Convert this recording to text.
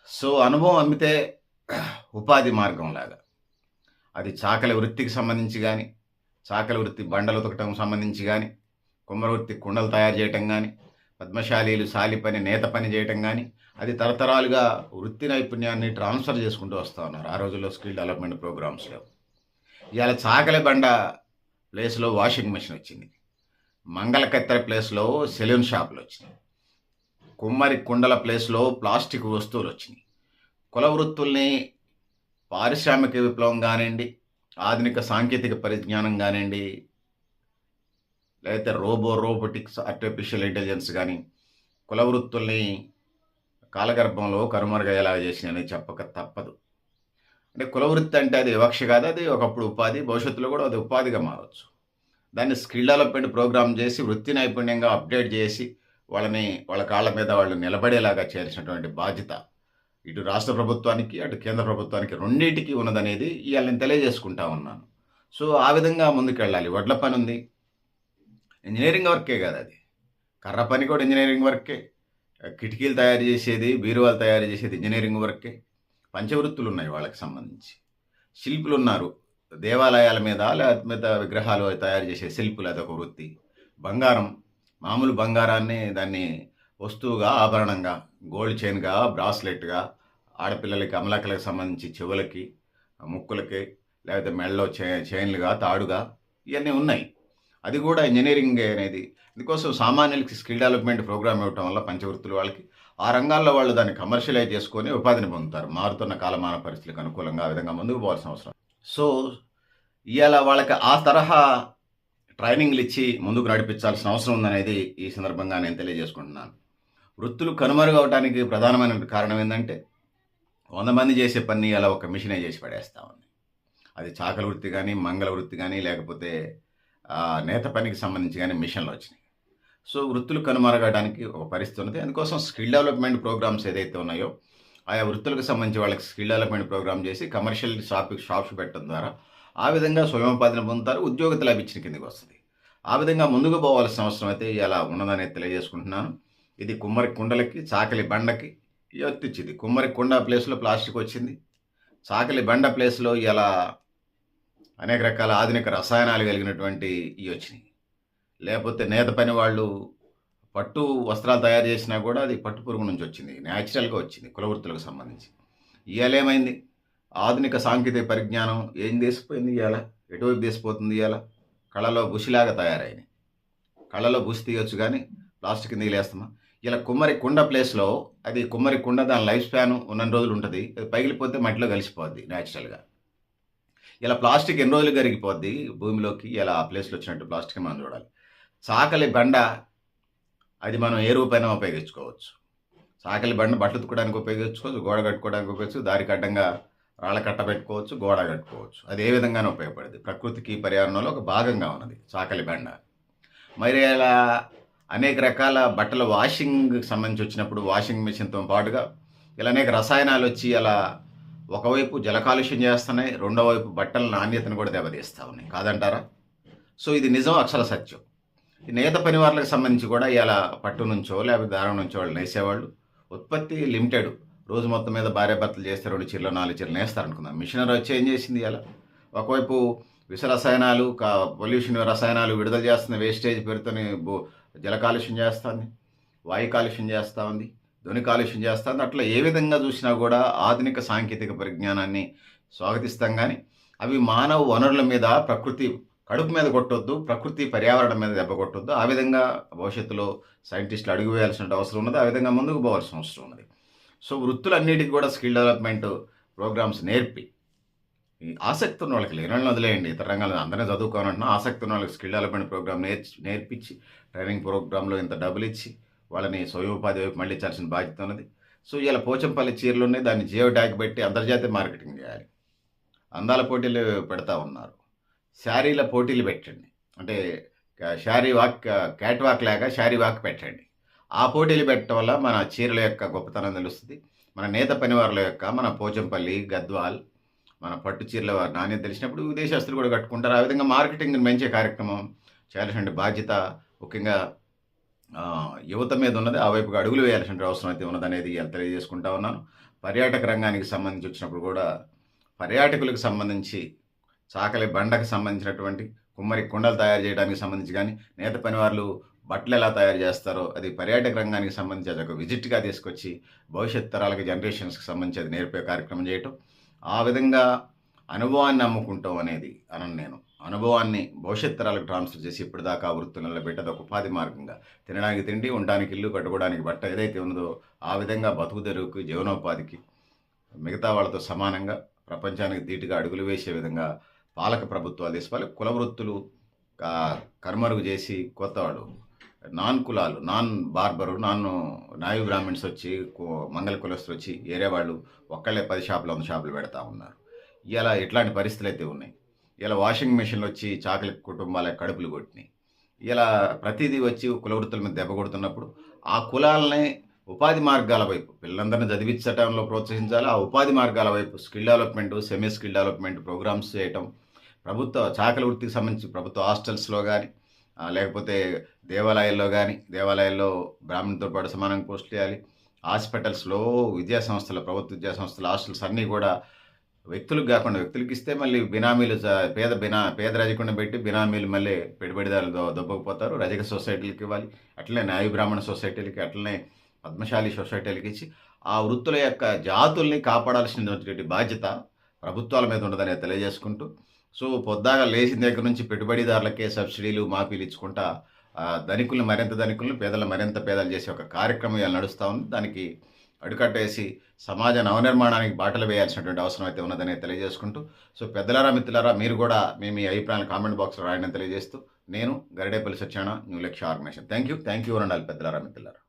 So, అనుభవం అమ్మితే ఉపాధి మార్గంలాగా. అది చాకలి వృత్తికి సంబంధించి గాని, చాకలి వృత్తి బండలు ఉతకటం సంబంధించి గాని, కుమ్మర వృత్తి కుండలు తయారు చేయటం గాని, పద్మశాలీలు సాలి పని, నేత పని చేయటం గాని, అది తరతరాలుగా వృత్తి నైపుణ్యాన్ని ట్రాన్స్‌ఫర్ చేసుకుంటూ వస్తా ఉన్నారు. ఆ రోజుల్లో స్కిల్ డెవలప్‌మెంట్ ప్రోగ్రామ్స్‌లో. ఇయాల చాకలి బండ ప్లేస్‌లో వాషింగ్ మెషిన్ వచ్చింది. మంగళ కత్తెర ప్లేస్‌లో సెలూన్ షాపులొచ్చినాయి. కుమ్మరి కుండల ప్లేస్‌లో ప్లాస్టిక్ వస్తువులొచ్చినియి. కుల వృత్తుల్ని పారిశ్రామిక విప్లవం గానియండి, ఆధునిక సాంకేతిక పరిజ్ఞానం గానియండి, లేతే రోబోటిక్స్, ఆర్టిఫిషియల్ ఇంటెలిజెన్స్ గాని, కుల వృత్తుల్ని కాలగర్భంలో కనుమరుగయ్యేలాగా చేసినాయని చెప్పక తప్పదు. అంటే కుల వృత్తి అంటే అది వివక్ష కాదు. అది ఒకప్పుడు ఉపాధి. భవిష్యత్తులో కూడా అది ఉపాధిగా మారొచ్చు. దాన్ని స్కిల్ డెవలప్‌మెంట్ ప్రోగ్రామ్ చేసి, వృత్తి నైపుణ్యంగా అప్‌డేట్ చేసి, వాళ్ళ కాళ్ళ మీద వాళ్ళు నిలబడేలాగా చేయాల్సినటువంటి బాధ్యత ఇటు రాష్ట్ర ప్రభుత్వానికి, అటు కేంద్ర ప్రభుత్వానికి రెండిటికి ఉన్నదనేది ఇయాల నేను తెలియజేసుకుంటా ఉన్నాను. సో, ఆ విధంగా ముందుకెళ్ళాలి. వడ్ల పనుంది. ఇంజినీరింగ్ వర్కే కాదది. కర్ర పని కూడా ఇంజినీరింగ్ వర్కే. కిటికీలు తయారు చేసేది, బీరువాలు తయారు చేసేది ఇంజినీరింగ్ వర్కే. పంచవృత్తులున్నాయి వాళ్ళకి సంబంధించి. శిల్పులున్నారు. దేవాలయాల మీద లేకపోతే విగ్రహాలు అవి తయారు చేసే శిల్పులు అదొక వృత్తి. బంగారం, మామూలు బంగారాన్ని దాన్ని వస్తువుగా, ఆభరణంగా, గోల్డ్ చైన్‌గా, బ్రాస్లెట్‌గా, ఆడపిల్లలకి అమలకలకు సంబంధించి చెవులకి, ముక్కులకి, లేకపోతే మెడలో చైన్‌లుగా, తాడుగా ఇయన్నీ ఉన్నాయి. అది కూడా ఇంజినీరింగే అనేది. ఇందుకోసం సామాన్యులకి స్కిల్ డెవలప్‌మెంట్ ప్రోగ్రామ్ ఇవ్వటం వల్ల పంచవృత్తుల వాళ్ళకి, ఆ రంగాల్లో వాళ్ళు దాన్ని కమర్షియలైజ్ చేసుకొని ఉపాధిని పొందుతారు. మారుతున్న కాలమాన పరిస్థితులకు అనుకూలంగా ఆ విధంగా ముందుకు పోవాల్సిన అవసరం. సో, ఇయాల వాళ్ళకి ఆ తరహా ట్రైనింగ్‌లిచ్చి ముందుకు నడిపించాల్సిన అవసరం ఉందనేది ఈ సందర్భంగా నేను తెలియజేసుకుంటున్నాను. వృత్తులు కనుమరుగవటానికి ప్రధానమైన కారణం ఏందంటే, 100 మంది చేసే పని అలా ఒక మిషనే చేసి పడేస్తా ఉంది. అది చాకలి వృత్తి గాని, మంగళ వృత్తి గాని, లేకపోతే నేత పనికి సంబంధించి గాని మిషన్‌లొచ్చినాయి. సో, వృత్తులు కనుమరుగడానికి ఒక పరిస్థితి ఉన్నది. అందుకోసం స్కిల్ డెవలప్‌మెంట్ ప్రోగ్రామ్స్ ఏదైతే ఉన్నాయో, ఆయా వృత్తులకు సంబంధించి వాళ్ళకి స్కిల్ డెవలప్‌మెంట్ ప్రోగ్రామ్ చేసి కమర్షియల్ షాప్స్ పెట్టడం ద్వారా, ఆ విధంగా స్వయంపాదన పొందుతారు. ఉద్యోగత లభించిన కిందకొస్తది. ఆ విధంగా ముందుకు పోవాల్సిన అవసరం అయితే ఇయాల ఉన్నదనేది తెలియజేసుకుంటున్నాను. ఇది కుమ్మరి కుండలకి, చాకలి బండకి వర్తించింది. కుమ్మరి కుండ ప్లేస్‌లో ప్లాస్టిక్ వచ్చింది. చాకలి బండ ప్లేస్‌లో ఇయాల అనేక రకాల ఆధునిక రసాయనాలు కలిగినటువంటి ఇయొచ్చినియి. లేపోతే నేత పని వాళ్ళు పట్టు వస్త్రాలు తయారు చేసినా కూడా అది పట్టు పురుగు నుంచి వచ్చింది. నేచురల్‌గా వచ్చింది కుల వృత్తులకు సంబంధించి. ఇయాలేమైంది? ఆధునిక సాంకేతిక పరిజ్ఞానం ఏం తీసిపోయింది ఇయాల? ఎటువైపు తీసిపోతుంది ఇయాల? కళ్ళలో బుసిలాగా తయారైనాయి. కళ్ళలో బుసి తీయొచ్చు గానీ, ప్లాస్టిక్ కిందకి లేస్తామా? ఇలా కుమ్మరి కుండ ప్లేస్‌లో అది కుమ్మరి కుండ దాని లైఫ్ స్పాన్ ఉన్నన్ని రోజులుంటది. అది పగిలిపోతే మట్టిలో కలిసిపోద్ది నేచురల్‌గా. ఇలా ప్లాస్టిక్ ఎన్ని రోజులు కరిగిపోద్ది భూమిలోకి, ఇలా ఆ ప్లేస్‌లో వచ్చినట్టు ప్లాస్టిక్ మనం చూడాలి. చాకలి బండ అది మనం ఏ రూపైనా ఉపయోగించుకోవచ్చు. చాకలి బండ బట్టలు ఉతుక్కోవడానికి ఉపయోగించుకోవచ్చు, గోడ కట్టుకోవడానికి ఉపయోగించు, దారికి అడ్డంగా రాళ్ళ కట్ట పెట్టుకోవచ్చు, గోడ కట్టుకోవచ్చు. అది ఏ విధంగానూ ఉపయోగపడేది. ప్రకృతికి, పర్యావరణంలో ఒక భాగంగా ఉన్నది చాకలి బండ. మరి అలా అనేక రకాల బట్టల వాషింగ్‌కి సంబంధించి వచ్చినప్పుడు వాషింగ్ మెషిన్‌తో పాటుగా ఇలా అనేక రసాయనాలొచ్చి అలా ఒకవైపు జల కాలుష్యం చేస్తున్నాయి. రెండో వైపు బట్టల నాణ్యతను కూడా దెబ్బతీస్తా ఉన్నాయి. కాదంటారా? సో, ఇది నిజం, అక్షర సత్యం. ఈ నేత పని వాళ్ళకి సంబంధించి కూడా ఇయాల పట్టు నుంచో, లేకపోతే దారం నుంచో వాళ్ళు నేసేవాళ్ళు. ఉత్పత్తి లిమిటెడ్. రోజు మొత్తం మీద భార్యాభర్తలు చేస్తే 2 చీరలో, 4 చీరలు నేస్తారనుకుందాం. మిషనరీ వచ్చి ఏం చేసింది ఇయాల? ఒకవైపు విష రసాయనాలు, పొల్యూషన్ రసాయనాలు విడుదల చేస్తున్న వేస్టేజ్ పేరుతోని జల కాలుష్యం చేస్తాంది. వాయు కాలుష్యం చేస్తా ఉంది. ధ్వని కాలుష్యం చేస్తా ఉంది. అట్లా ఏ విధంగా చూసినా కూడా ఆధునిక సాంకేతిక పరిజ్ఞానాన్ని స్వాగతిస్తాం గానీ, అవి మానవ వనరుల మీద, ప్రకృతి కడుపు మీద కొట్టొద్దు. ప్రకృతి, పర్యావరణం మీద దెబ్బ కొట్టొద్దు. ఆ విధంగా భవిష్యత్తులో సైంటిస్టులు అడుగు వేయాల్సిన అవసరం ఉన్నది. ఆ విధంగా ముందుకు పోవాల్సిన అవసరం ఉన్నది. సో, వృత్తులన్నిటికి కూడా స్కిల్ డెవలప్‌మెంట్ ప్రోగ్రామ్స్ నేర్పి, ఈ ఆసక్తి ఉన్న వాళ్ళకి, లేనోళ్ళని వదిలేయండి. ఇతర రంగాల్లో అందరిని చదువుకోవాలంటున్నా, ఆసక్తి ఉన్న వాళ్ళకి స్కిల్ డెవలప్‌మెంట్ ప్రోగ్రామ్ నేర్పించి, ట్రైనింగ్ ప్రోగ్రామ్‌లో ఇంత డబ్బులిచ్చి, వాళ్ళని స్వయం ఉపాధి వైపు మళ్లించాల్సిన బాధ్యత ఉన్నది. సో, ఇయాల పోచంపల్లి చీరలున్నాయి. దాన్ని జియో ట్యాగ్ పెట్టి అంతర్జాతీయ మార్కెటింగ్ చేయాలి. అందాల పోటీలు పెడతా ఉన్నారు. శారీల పోటీలు పెట్టండి. అంటే క్యాట్ వాక్ లాగా శారీ వాక్ పెట్టండి. ఆ పోటీలు పెట్టడం వల్ల మన చీరల యొక్క గొప్పతనం తెలుస్తది. మన నేత పనివారుల యొక్క, మన పోచంపల్లి, గద్వాల్, మన పట్టు చీరల నాణ్యత తెలిసినప్పుడు విదేశస్తులు కూడా కట్టుకుంటారు. ఆ విధంగా మార్కెటింగ్‌ని పెంచే కార్యక్రమం చేయాల్సిన బాధ్యత ముఖ్యంగా యువత మీద ఉన్నది. ఆ వైపుగా అడుగులు వేయాల్సిన అవసరం అయితే ఉన్నదనేది ఇయాల తెలియజేసుకుంటా ఉన్నాను. పర్యాటక రంగానికి సంబంధించి వచ్చినప్పుడు కూడా పర్యాటకులకు సంబంధించి చాకలి బండకు సంబంధించినటువంటి కుమ్మరి కుండలు తయారు చేయడానికి సంబంధించి గానీ, నేత పనివార్లు బట్టలెలా తయారు జేస్తారో, అది పర్యాటక రంగానికి సంబంధించి అదొక విజిట్‌గా తీసుకొచ్చి, భవిష్యత్ తరాలకి జనరేషన్స్‌కి సంబంధించి అది నేర్పే కార్యక్రమం జేయటం. ఆ విధంగా అనుభవాన్ని అమ్ముకుంటాం అనేది అనను నేను. అనుభవాన్ని భవిష్యత్ తరాలకు ట్రాన్స్‌ఫర్ చేసి ఇప్పటిదాకా ఆ వృత్తిలో నిలబెట్టి అదొక ఉపాధి మార్గంగా తినడానికి తిండి, ఉండడానికి ఇల్లు, కట్టుకోవడానికి బట్ట ఏదైతే ఉన్నదో, ఆ విధంగా బతుకుదెరువుకి, జీవనోపాధికి మిగతా వాళ్ళతో సమానంగా ప్రపంచానికి ధీటుగా అడుగులు వేసే విధంగా పాలక ప్రభుత్వాలు తీసుకోవాలి. కుల వృత్తులు కనుమరుగు చేసి కొత్తవాడు నాన్ కులాలు, నాన్ బార్బరు, నాయు బ్రాహ్మిన్స్ వచ్చి మంగళ కులస్తులు వచ్చి ఏరే వాళ్ళు ఒక్కళ్ళే 10 షాపులు, 100 షాపులు పెడతా ఉన్నారు. ఇయాల ఇట్లాంటి పరిస్థితులైతే ఉన్నాయి. ఇలా వాషింగ్ మెషిన్‌లు వచ్చి చాకలి కుటుంబాల కడుపులు కొట్టినాయి. ఇలా ప్రతీదీ వచ్చి కుల వృత్తుల మీద దెబ్బ కొడుతున్నప్పుడు, ఆ కులాలనే ఉపాధి మార్గాల వైపు పిల్లలందరిని చదివించటంలో ప్రోత్సహించాలి. ఆ ఉపాధి మార్గాల వైపు skill development, semi skill development programs చేయటం. ప్రభుత్వ చాకలి వృత్తికి సంబంధించి ప్రభుత్వ హాస్టల్స్‌లో గాని, లేకపోతే దేవాలయాల్లో గాని, దేవాలయాల్లో బ్రాహ్మణులతో పాటు సమానంగా పోస్టులియ్యాలి. హాస్పిటల్స్‌లో, విద్యా సంస్థలు, ప్రభుత్వ విద్యా సంస్థలు, హాస్టల్స్ అన్నీ గూడా వ్యక్తులకు గాకుండా వ్యక్తులకిస్తే మళ్ళీ బినామీలు పేద రజకుడిని పెట్టి బినామీలు మళ్ళీ పెట్టుబడిదారులు దొబ్బకపోతారు. రజక సొసైటీలకివ్వాలి. అట్లనే నాయు బ్రాహ్మణ సొసైటీలకి, అట్లనే పద్మశాలి సొసైటీలకి ఇచ్చి, ఆ వృత్తుల యొక్క జాతుల్ని కాపాడాల్సినటువంటి బాధ్యత ప్రభుత్వాల మీద ఉండదని తెలియజేసుకుంటూ, సో పొద్దాక లేచిన దగ్గర నుంచి పెట్టుబడిదారులకే సబ్సిడీలు, మాఫీలు ఇచ్చుకుంటా ధనికుల్ని మరింత ధనికులను, పేదలను మరింత పేదలు చేసే ఒక కార్యక్రమం ఇవాళ నడుస్తా ఉంది. దానికి అడుకట్టేసి సమాజ నవనిర్మాణానికి బాటలు వేయాల్సినటువంటి అవసరం అయితే ఉన్నదని తెలియజేసుకుంటూ, సో పెద్దలారా, మిత్రులారా మీరు కూడా మీ అభిప్రాయాలను కామెంట్ బాక్స్‌లో రాయండి అని తెలియజేస్తూ, నేను Garidepalli Satyanarayana, new Lakshya organisation. Thank you. Thank you అనండాలి పెద్దలారా, మిత్రులారా.